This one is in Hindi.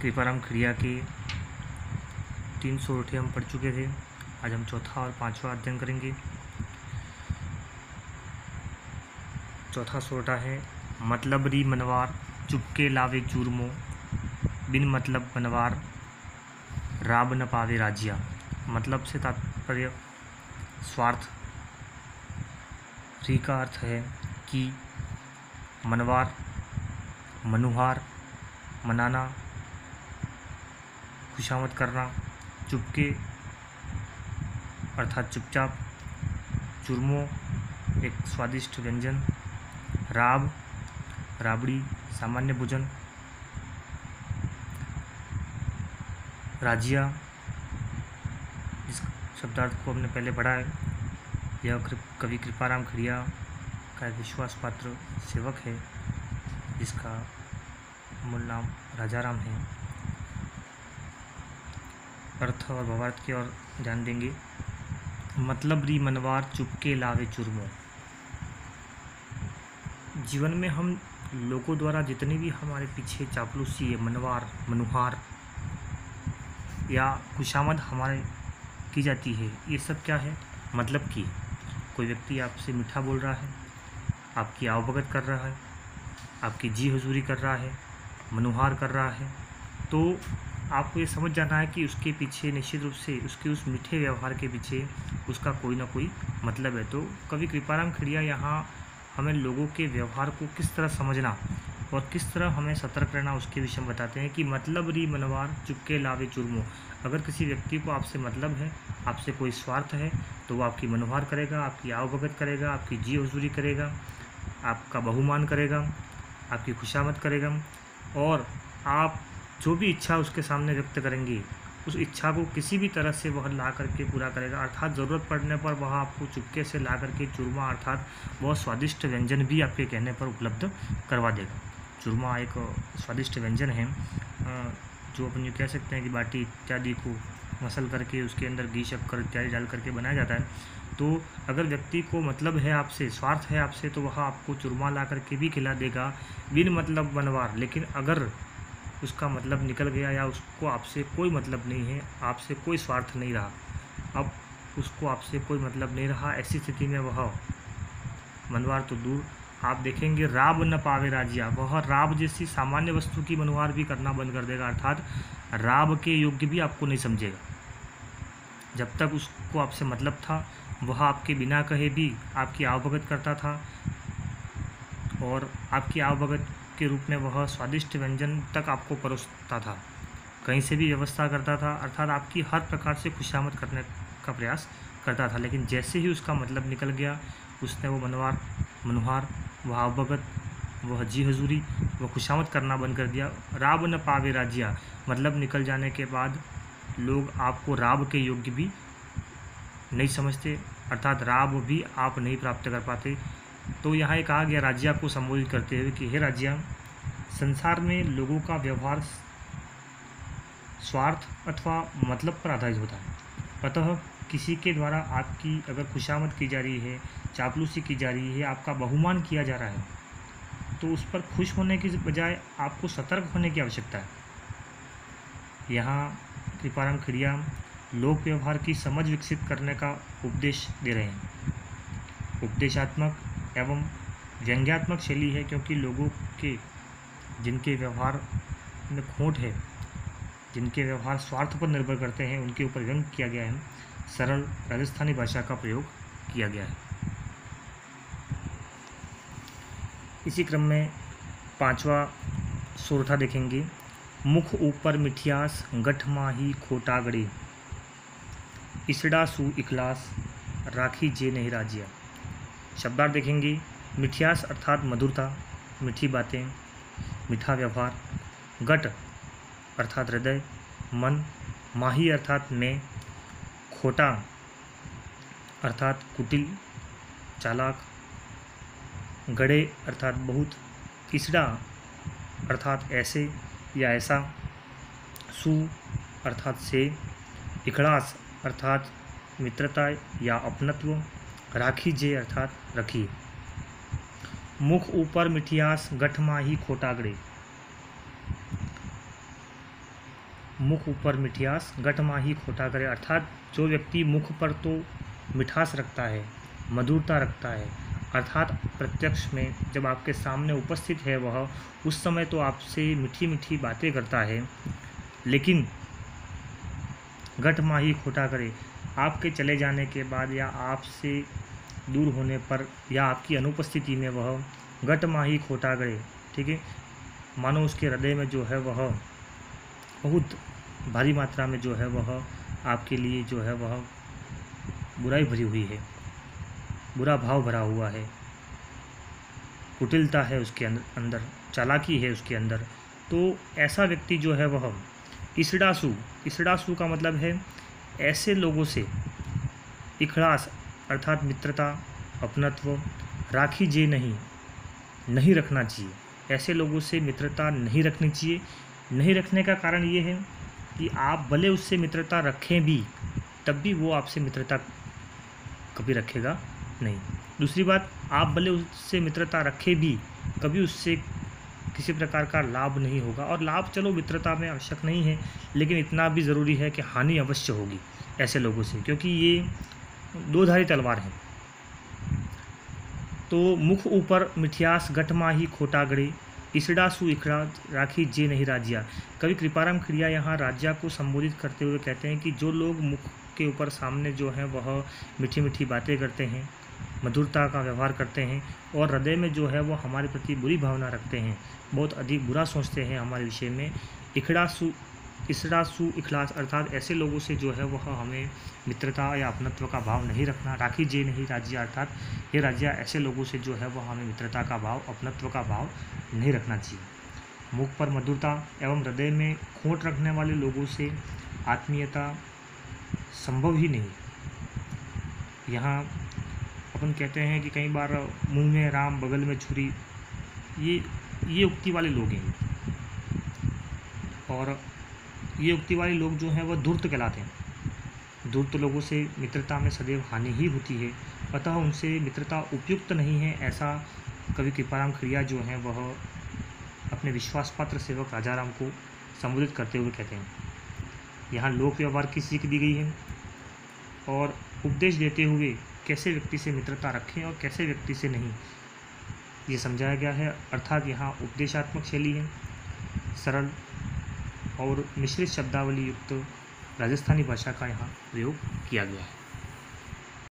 कृपाराम खड़िया के 3 सोरठे हम पढ़ चुके थे। आज हम चौथा और पांचवा अध्ययन करेंगे। चौथा सोरठा है मतलब री मनवार चुपके लावे चूरमो, बिन मतलब मनवार राब न पावे राजिया। मतलब से तात्पर्य स्वार्थ। री का अर्थ है कि मनवार, मनुहार, मनाना, खुशामद करना, चुपके अर्थात चुपचाप, चूरमो एक स्वादिष्ट व्यंजन, राब राबड़ी सामान्य भोजन, राजिया जिस शब्दार्थ को हमने पहले पढ़ा है, यह कवि कृपाराम खड़िया का एक विश्वास पात्र सेवक है जिसका मूल नाम राजाराम है। अर्थ और भावार्थ की ओर ध्यान देंगे। मतलब री मनवार चुपके लावे चूरमो। जीवन में हम लोगों द्वारा जितनी भी हमारे पीछे चापलूसी है, मनवार, मनुहार या खुशामद हमारे की जाती है, ये सब क्या है? मतलब की कोई व्यक्ति आपसे मीठा बोल रहा है, आपकी आवभगत कर रहा है, आपकी जी हुजूरी कर रहा है, मनुहार कर रहा है, तो आपको ये समझ जाना है कि उसके पीछे निश्चित रूप से उसके उस मीठे व्यवहार के पीछे उसका कोई ना कोई मतलब है। तो कवि कृपाराम खड़िया यहाँ हमें लोगों के व्यवहार को किस तरह समझना और किस तरह हमें सतर्क रहना उसके विषय में बताते हैं कि मतलब री मनवार चुपके लावे चूरमो। अगर किसी व्यक्ति को आपसे मतलब है, आपसे कोई स्वार्थ है, तो वो आपकी मनुहार करेगा, आपकी आवभगत करेगा, आपकी जी हुजूरी करेगा, आपका बहुमान करेगा, आपकी खुशामद करेगा और आप जो भी इच्छा उसके सामने व्यक्त करेंगे उस इच्छा को किसी भी तरह से वह ला करके पूरा करेगा। अर्थात ज़रूरत पड़ने पर वह आपको चुपके से ला करके चूरमा अर्थात बहुत स्वादिष्ट व्यंजन भी आपके कहने पर उपलब्ध करवा देगा। चूरमा एक स्वादिष्ट व्यंजन है जो अपन ये कह सकते हैं कि बाटी इत्यादि को मसल करके उसके अंदर घी शक्कर इत्यादि डाल करके बनाया जाता है। तो अगर व्यक्ति को मतलब है आपसे, स्वार्थ है आपसे, तो वह आपको चूरमा ला करके भी खिला देगा बिन मतलब बनवार। लेकिन अगर उसका मतलब निकल गया या उसको आपसे कोई मतलब नहीं है, आपसे कोई स्वार्थ नहीं रहा, अब उसको आपसे कोई मतलब नहीं रहा, ऐसी स्थिति में वह मनवार तो दूर, आप देखेंगे राब न पावे राजिया, वह राब जैसी सामान्य वस्तु की मनुहार भी करना बंद कर देगा। अर्थात राब के योग्य भी आपको नहीं समझेगा। जब तक उसको आपसे मतलब था वह आपके बिना कहे भी आपकी आवभगत करता था और आपकी आवभगत के रूप में वह स्वादिष्ट व्यंजन तक आपको परोसता था, कहीं से भी व्यवस्था करता था, अर्थात आपकी हर प्रकार से खुशामद करने का प्रयास करता था। लेकिन जैसे ही उसका मतलब निकल गया, उसने वो मनवार, मनुहार, वह आवभगत, वह जी हजूरी, वह खुशामद करना बंद कर दिया। राब न पावे राजिया, मतलब निकल जाने के बाद लोग आपको राब के योग्य भी नहीं समझते, अर्थात राब भी आप नहीं प्राप्त कर पाते। तो यहाँ एक कहा गया राजिया को संबोधित करते हुए कि हे राजिया, संसार में लोगों का व्यवहार स्वार्थ अथवा मतलब पर आधारित होता है। अतः किसी के द्वारा आपकी अगर खुशामद की जा रही है, चापलूसी की जा रही है, आपका बहुमान किया जा रहा है, तो उस पर खुश होने की बजाय आपको सतर्क होने की आवश्यकता है। यहाँ कृपाराम खड़िया लोक व्यवहार की समझ विकसित करने का उपदेश दे रहे हैं। उपदेशात्मक एवं व्यंग्यात्मक शैली है, क्योंकि लोगों के जिनके व्यवहार में खोट है, जिनके व्यवहार स्वार्थ पर निर्भर करते हैं, उनके ऊपर व्यंग किया गया है। सरल राजस्थानी भाषा का प्रयोग किया गया है। इसी क्रम में पांचवा सोरठा देखेंगे। मुख ऊपर मिठियास गठ माही खोटागड़े, इसड़ा सु इखलास राखी जे नहीं राजिया। शब्दार्थ देखेंगे। मिठियास अर्थात मधुरता, मीठी बातें, मीठा व्यवहार, गट अर्थात हृदय, मन, माही अर्थात में, खोटा अर्थात कुटिल, चालाक, गड़े अर्थात बहुत, इसड़ा अर्थात ऐसे या ऐसा, सु अर्थात से, इखलास अर्थात मित्रता या अपनत्व, राखी जे अर्थात रखिए। मुख ऊपर मिठियास गठ माही खोटागड़े। मुख ऊपर मिठियास गट माही खोटा करे, अर्थात जो व्यक्ति मुख पर तो मिठास रखता है, मधुरता रखता है, अर्थात प्रत्यक्ष में जब आपके सामने उपस्थित है वह उस समय तो आपसे मीठी मीठी बातें करता है, लेकिन गट माही खोटा करे, आपके चले जाने के बाद या आपसे दूर होने पर या आपकी अनुपस्थिति में वह गट माही खोटा करे, ठीक है, मानो उसके हृदय में जो है वह बहुत भारी मात्रा में जो है वह आपके लिए जो है वह बुराई भरी हुई है, बुरा भाव भरा हुआ है, कुटिलता है उसके अंदर, चालाकी है उसके अंदर। तो ऐसा व्यक्ति जो है वह इषडासु का मतलब है ऐसे लोगों से इखलास अर्थात मित्रता, अपनत्व, राखी जे नहीं रखना चाहिए। ऐसे लोगों से मित्रता नहीं रखनी चाहिए। नहीं रखने का कारण ये है कि आप भले उससे मित्रता रखें भी तब भी वो आपसे मित्रता कभी रखेगा नहीं। दूसरी बात, आप भले उससे मित्रता रखें भी कभी उससे किसी प्रकार का लाभ नहीं होगा, और लाभ चलो मित्रता में आवश्यक नहीं है, लेकिन इतना भी ज़रूरी है कि हानि अवश्य होगी ऐसे लोगों से, क्योंकि ये दो धारी तलवार है। तो मुख ऊपर मिठियास गट माही खोटा गड़े, इसडासु इखड़ा राखी जे नहीं राजिया। कवि कृपाराम खिड़िया यहाँ राजिया को संबोधित करते हुए कहते हैं कि जो लोग मुख के ऊपर सामने जो है वह मीठी मीठी बातें करते हैं, मधुरता का व्यवहार करते हैं, और हृदय में जो है वो हमारे प्रति बुरी भावना रखते हैं, बहुत अधिक बुरा सोचते हैं हमारे विषय में, इसडासु इखलास अर्थात ऐसे लोगों से जो है वह हमें मित्रता या अपनत्व का भाव नहीं रखना। राखी जे नहीं राजिया अर्थात ये राजिया ऐसे लोगों से जो है वह हमें मित्रता का भाव, अपनत्व का भाव नहीं रखना चाहिए। मुख पर मधुरता एवं हृदय में खोट रखने वाले लोगों से आत्मीयता संभव ही नहीं। यहाँ अपन कहते हैं कि कई बार मुंह में राम बगल में छुरी, ये उक्ति वाले लोग हैं, और ये उक्ति वाले लोग जो हैं वह धूर्त कहलाते हैं। धूर्त लोगों से मित्रता में सदैव हानि ही होती है, अतः उनसे मित्रता उपयुक्त नहीं है, ऐसा कवि कृपाराम खिड़िया जो हैं वह अपने विश्वासपात्र सेवक राजाराम को संबोधित करते हुए कहते हैं। यहाँ लोक व्यवहार की सीख दी गई है और उपदेश देते हुए कैसे व्यक्ति से मित्रता रखें और कैसे व्यक्ति से नहीं, ये समझाया गया है। अर्थात यहाँ उपदेशात्मक शैली है, सरल और मिश्रित शब्दावली युक्त राजस्थानी भाषा का यहाँ प्रयोग किया गया है।